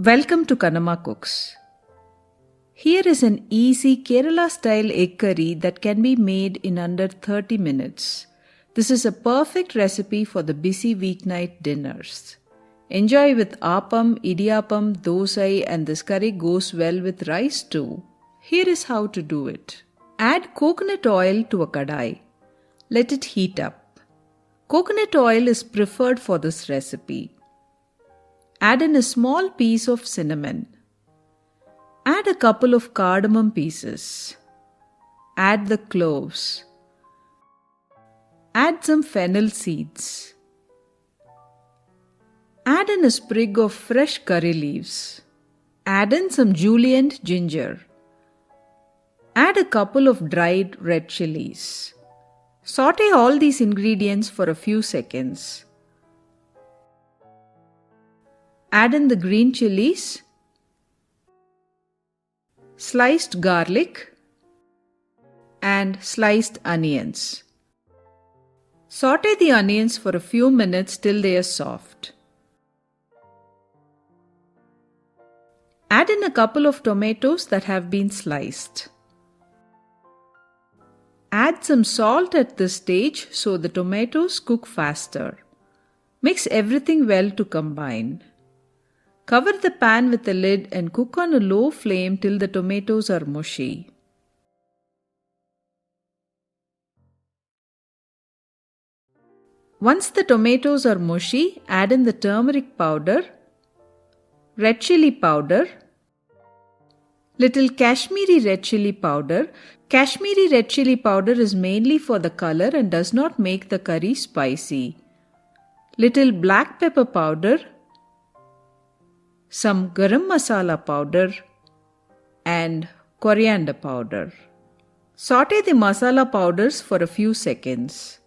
Welcome to Kannamma Cooks. Here is an easy Kerala-style egg curry that can be made in under 30 minutes. This is a perfect recipe for the busy weeknight dinners. Enjoy with appam, idiyappam, dosai, and this curry goes well with rice too. Here is how to do it. Add coconut oil to a kadai. Let it heat up. Coconut oil is preferred for this recipe. Add in a small piece of cinnamon. Add a couple of cardamom pieces. Add the cloves. Add some fennel seeds. Add in a sprig of fresh curry leaves. Add in some julienne ginger. Add a couple of dried red chillies. Saute all these ingredients for a few seconds. Add in the green chillies, sliced garlic, and sliced onions. Saute the onions for a few minutes till they are soft. Add in a couple of tomatoes that have been sliced. Add some salt at this stage so the tomatoes cook faster. Mix everything well to combine. Cover the pan with a lid and cook on a low flame till the tomatoes are mushy. Once the tomatoes are mushy, add in the turmeric powder, red chilli powder, little Kashmiri red chilli powder. Kashmiri red chilli powder is mainly for the color and does not make the curry spicy. Little black pepper powder, some garam masala powder, and coriander powder. Saute the masala powders for a few seconds.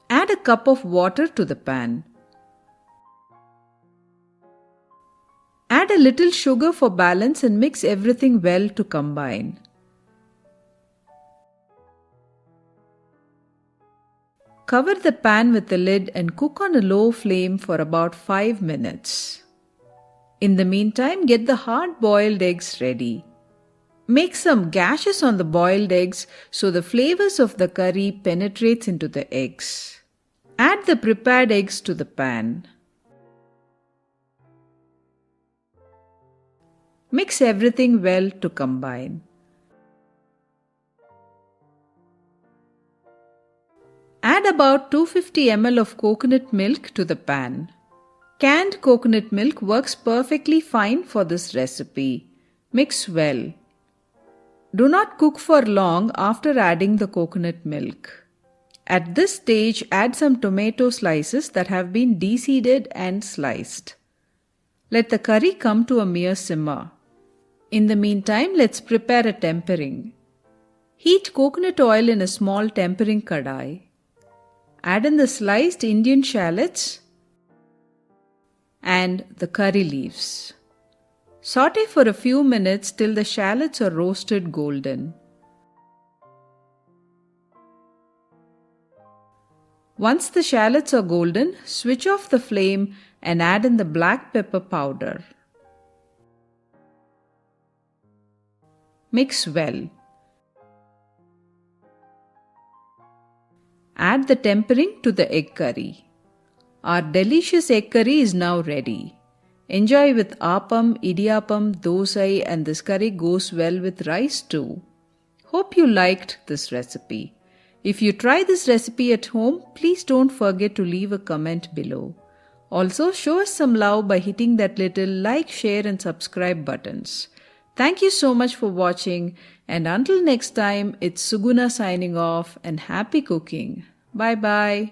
Add a cup of water to the pan. Add a little sugar for balance and mix everything well to combine. Cover the pan with the lid and cook on a low flame for about 5 minutes. In the meantime, get the hard-boiled eggs ready. Make some gashes on the boiled eggs so the flavors of the curry penetrates into the eggs. Add the prepared eggs to the pan. Mix everything well to combine. Add about 250 ml of coconut milk to the pan. Canned coconut milk works perfectly fine for this recipe. Mix well. Do not cook for long after adding the coconut milk. At this stage, add some tomato slices that have been deseeded and sliced. Let the curry come to a mere simmer. In the meantime, let's prepare a tempering. Heat coconut oil in a small tempering kadai. Add in the sliced Indian shallots and the curry leaves. Saute for a few minutes till the shallots are roasted golden. Once the shallots are golden, switch off the flame and add in the black pepper powder. Mix well. Add the tempering to the egg curry. Our delicious egg curry is now ready. Enjoy with appam, idiyappam, dosai, and this curry goes well with rice too. Hope you liked this recipe. If you try this recipe at home, please don't forget to leave a comment below. Also, show us some love by hitting that little like, share, and subscribe buttons. Thank you so much for watching, and until next time, it's Suguna signing off and happy cooking. Bye bye.